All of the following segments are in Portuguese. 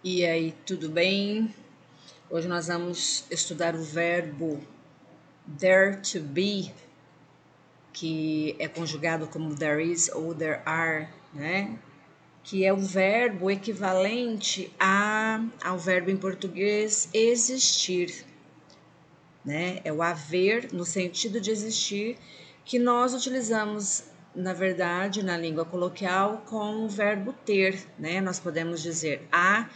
E aí, tudo bem? Hoje nós vamos estudar o verbo there to be, que é conjugado como there is ou there are, né? Que é o verbo equivalente ao verbo em português existir, né? É o haver no sentido de existir que nós utilizamos, na verdade, na língua coloquial com o verbo ter, né? Nós podemos dizer há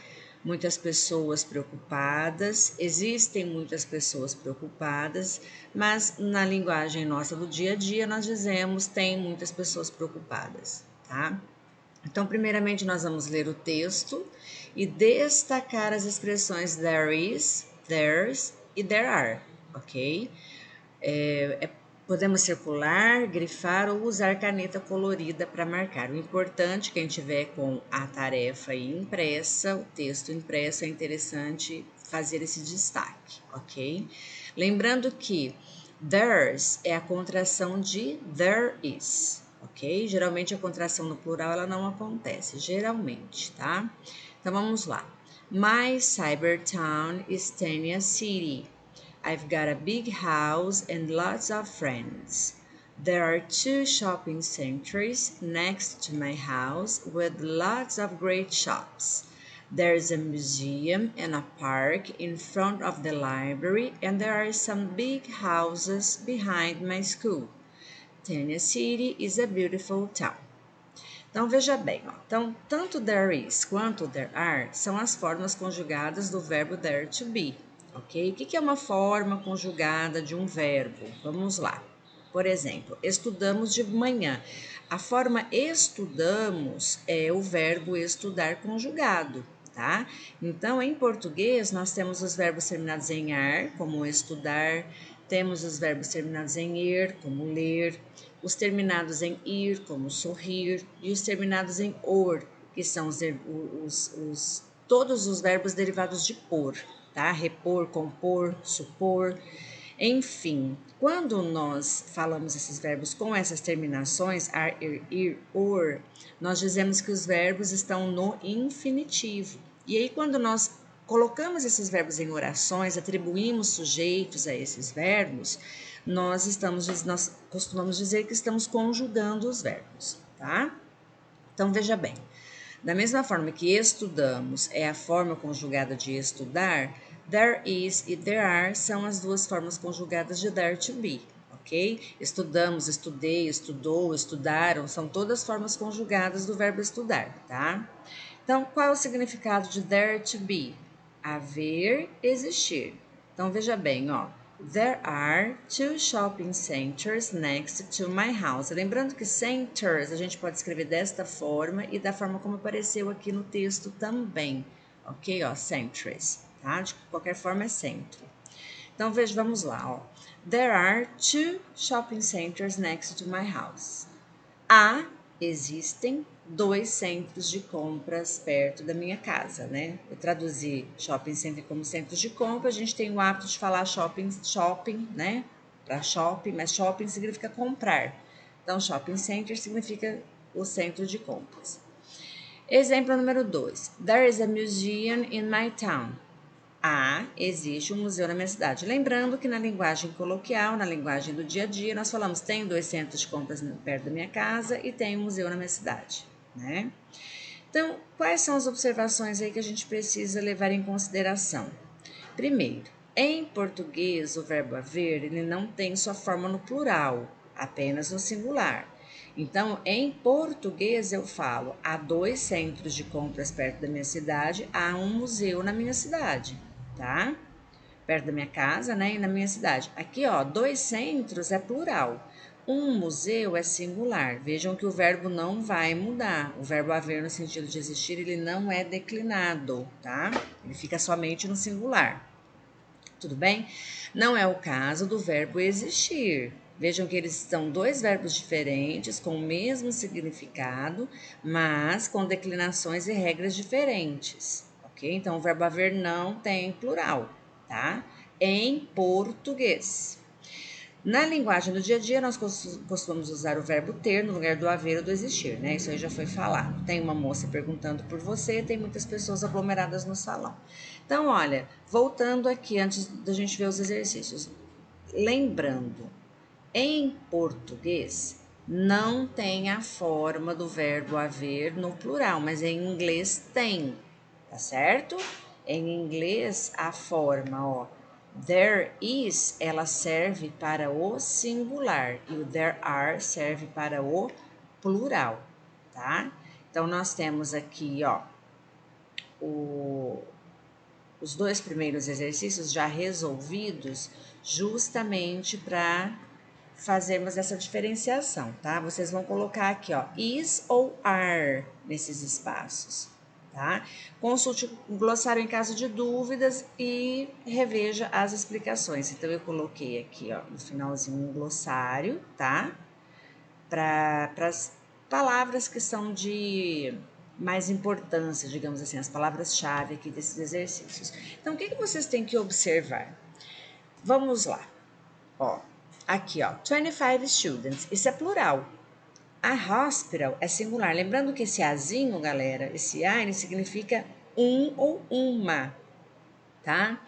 muitas pessoas preocupadas, existem muitas pessoas preocupadas, mas na linguagem nossa do dia a dia nós dizemos tem muitas pessoas preocupadas, tá? Então, primeiramente, nós vamos ler o texto e destacar as expressões there is, there's e there are, ok? Podemos circular, grifar ou usar caneta colorida para marcar. O importante, quem tiver com a tarefa impressa, o texto impresso, é interessante fazer esse destaque, ok? Lembrando que there's é a contração de there is, ok? Geralmente a contração no plural ela não acontece, geralmente, tá? Então vamos lá. My cyber town is Tanya City. I've got a big house and lots of friends. There are two shopping centers next to my house with lots of great shops. There's a museum and a park in front of the library, and there are some big houses behind my school. Tanya City is a beautiful town. Então veja bem, ó. Então, tanto there is quanto there are são as formas conjugadas do verbo there to be, ok? O que é uma forma conjugada de um verbo? Vamos lá. Por exemplo, estudamos de manhã. A forma estudamos é o verbo estudar conjugado, tá? Então, em português, nós temos os verbos terminados em ar, como estudar, temos os verbos terminados em er, como ler, os terminados em ir, como sorrir, e os terminados em or, que são todos os verbos derivados de por, tá? Repor, compor, supor, enfim. Quando nós falamos esses verbos com essas terminações, ar, ir, or, nós dizemos que os verbos estão no infinitivo. E aí, quando nós colocamos esses verbos em orações, atribuímos sujeitos a esses verbos, nós costumamos dizer que estamos conjugando os verbos, tá? Então veja bem, da mesma forma que estudamos é a forma conjugada de estudar, there is e there are são as duas formas conjugadas de there to be, ok? Estudamos, estudei, estudou, estudaram, são todas formas conjugadas do verbo estudar, tá? Então, qual é o significado de there to be? Haver, existir. Então, veja bem, ó. There are two shopping centers next to my house. Lembrando que centers a gente pode escrever desta forma e da forma como apareceu aqui no texto também. Ok? Ó, centers, tá? De qualquer forma é centro. Então, veja, vamos lá, ó. There are two shopping centers next to my house. Existem dois centros de compras perto da minha casa, né? Eu traduzi shopping center como centros de compra, a gente tem o hábito de falar shopping, né? Para shopping, mas shopping significa comprar. Então, shopping center significa o centro de compras. Exemplo número 2. There is a museum in my town. Existe um museu na minha cidade. Lembrando que na linguagem coloquial, na linguagem do dia a dia, nós falamos tem dois centros de compras perto da minha casa e tem um museu na minha cidade, né? Então, quais são as observações aí que a gente precisa levar em consideração? Primeiro, em português, o verbo haver, ele não tem sua forma no plural, apenas no singular. Então, em português eu falo, há dois centros de compras perto da minha cidade, há um museu na minha cidade, tá? Perto da minha casa, né, e na minha cidade. Aqui, ó, dois centros é plural. Um museu é singular. Vejam que o verbo não vai mudar. O verbo haver no sentido de existir, ele não é declinado, tá? Ele fica somente no singular. Tudo bem? Não é o caso do verbo existir. Vejam que eles são dois verbos diferentes, com o mesmo significado, mas com declinações e regras diferentes, ok? Então, o verbo haver não tem plural, tá? Em português. Na linguagem do dia a dia, nós costumamos usar o verbo ter no lugar do haver ou do existir, né? Isso aí já foi falado. Tem uma moça perguntando por você, tem muitas pessoas aglomeradas no salão. Então, olha, voltando aqui antes da gente ver os exercícios. Lembrando, em português não tem a forma do verbo haver no plural, mas em inglês tem, tá certo? Em inglês a forma, ó, there is, ela serve para o singular e o there are serve para o plural, tá? Então nós temos aqui, ó, os dois primeiros exercícios já resolvidos justamente para fazermos essa diferenciação, tá? Vocês vão colocar aqui, ó, is ou are nesses espaços, tá? Consulte o glossário em caso de dúvidas e reveja as explicações. Então, eu coloquei aqui, ó, no finalzinho um glossário, tá? Para as palavras que são de mais importância, digamos assim, as palavras-chave aqui desses exercícios. Então, o que vocês têm que observar? Vamos lá, ó. Aqui, ó, 25 students, isso é plural. A hospital é singular. Lembrando que esse azinho, galera, esse are significa um ou uma, tá?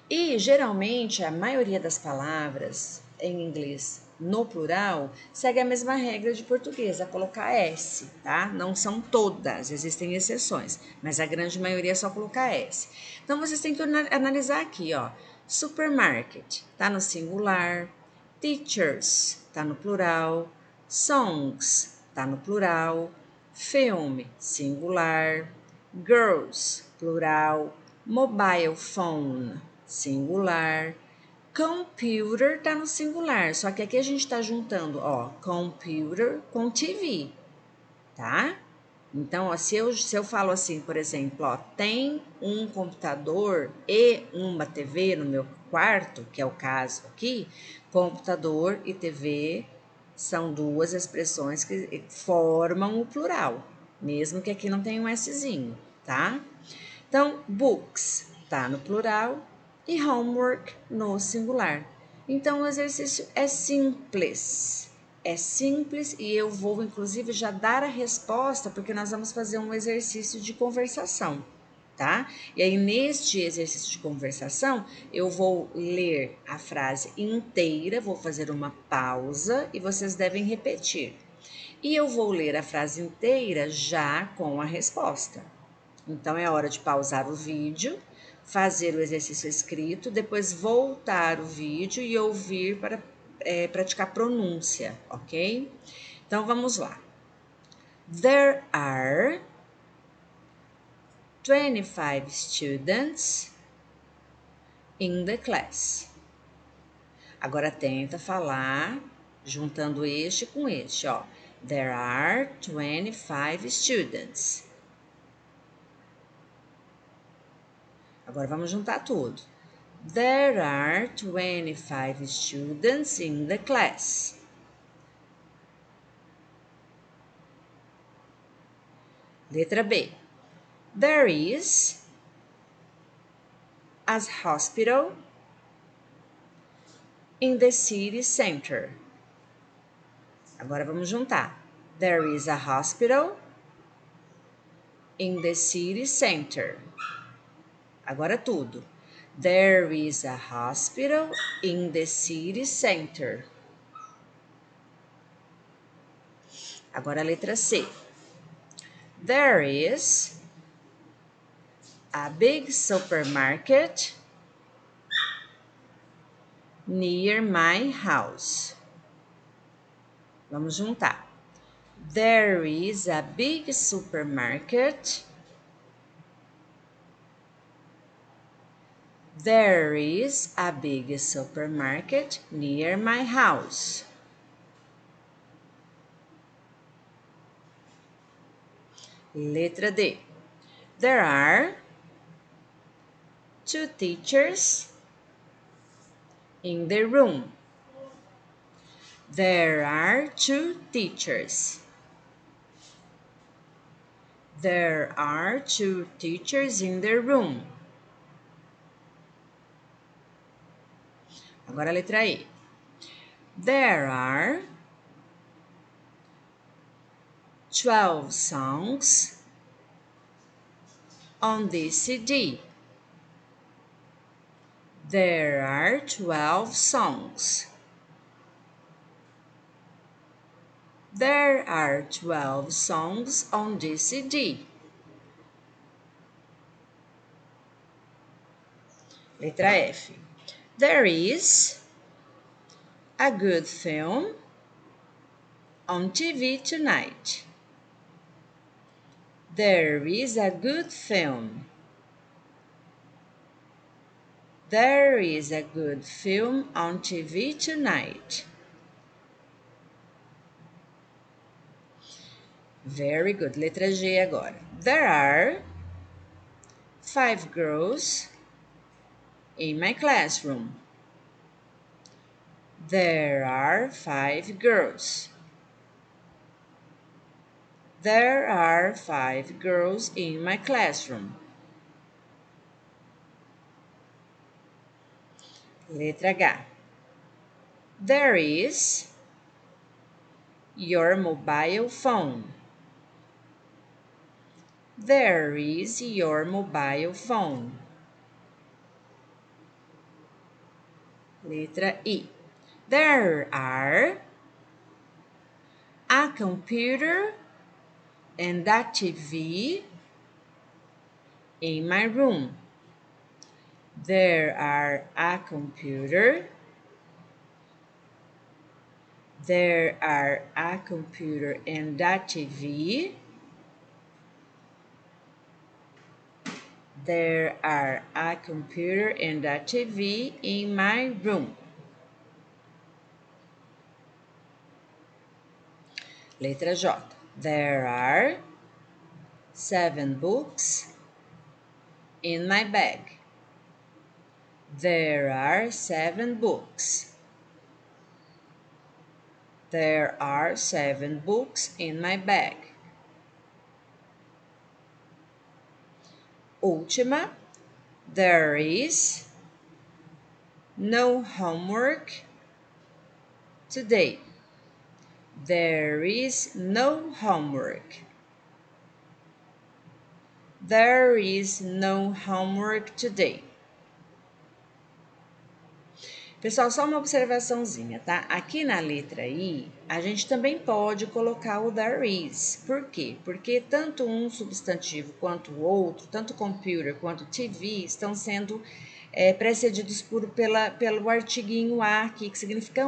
E geralmente a maioria das palavras em inglês no plural segue a mesma regra de português, a colocar S, tá? Não são todas, existem exceções, mas a grande maioria é só colocar S. Então vocês têm que analisar aqui, ó. Supermarket tá no singular, teachers tá no plural, songs tá no plural, filme singular, girls plural, mobile phone singular, computer tá no singular, só que aqui a gente tá juntando, ó, computer com TV, tá? Então, ó, se eu falo assim, por exemplo, ó, tem um computador e uma TV no meu quarto, que é o caso aqui, computador e TV são duas expressões que formam o plural, mesmo que aqui não tenha um Szinho, tá? Então, books tá no plural e homework no singular. Então, o exercício é simples. É simples e eu vou, inclusive, já dar a resposta, porque nós vamos fazer um exercício de conversação, tá? E aí, neste exercício de conversação, eu vou ler a frase inteira, vou fazer uma pausa e vocês devem repetir. E eu vou ler a frase inteira já com a resposta. Então, é hora de pausar o vídeo, fazer o exercício escrito, depois voltar o vídeo e ouvir para praticar pronúncia, ok? Então, vamos lá. There are 25 students in the class. Agora, tenta falar juntando este com este, ó. There are 25 students. Agora vamos juntar tudo. There are 25 students in the class. Letra B. There is a hospital in the city center. Agora vamos juntar. There is a hospital in the city center. Agora tudo. There is a hospital in the city center. Agora a letra C. There is a big supermarket near my house. Vamos juntar. There is a big supermarket. There is a big supermarket near my house. Letra D. There are 2 teachers in the room. There are 2 teachers. There are 2 teachers in the room. Agora a letra E. There are 12 songs on this CD. There are 12 songs. There are 12 songs on this CD. Letra F. There is a good film on TV tonight. There is a good film. There is a good film on TV tonight. Very good. Letra G agora. There are 5 girls in my classroom. There are 5 girls. There are 5 girls in my classroom. Letra H. There is your mobile phone. There is your mobile phone. Letra I. There are a computer and a TV in my room. There are a computer. There are a computer and a TV. There are a computer and a TV in my room. Letra J. There are 7 books in my bag. There are 7 books. There are 7 books in my bag. Última. There is no homework today. There is no homework. There is no homework today. Pessoal, só uma observaçãozinha, tá? Aqui na letra I, a gente também pode colocar o there is. Por quê? Porque tanto um substantivo quanto o outro, tanto computer quanto TV, estão sendo precedidos pelo artiguinho a aqui, que significa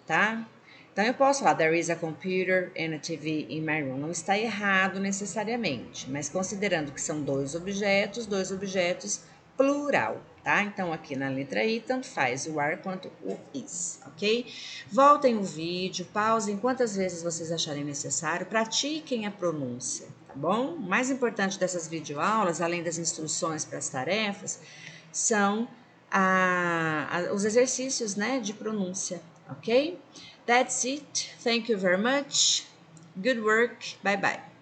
tá? Então, eu posso falar, there is a computer and a TV in my room. Não está errado necessariamente, mas considerando que são dois objetos plural, tá? Então, aqui na letra I, tanto faz o are quanto o is, ok? Voltem o vídeo, pausem quantas vezes vocês acharem necessário, pratiquem a pronúncia, tá bom? O mais importante dessas videoaulas, além das instruções para as tarefas, são os exercícios, né, de pronúncia, ok? That's it. Thank you very much. Good work. Bye bye.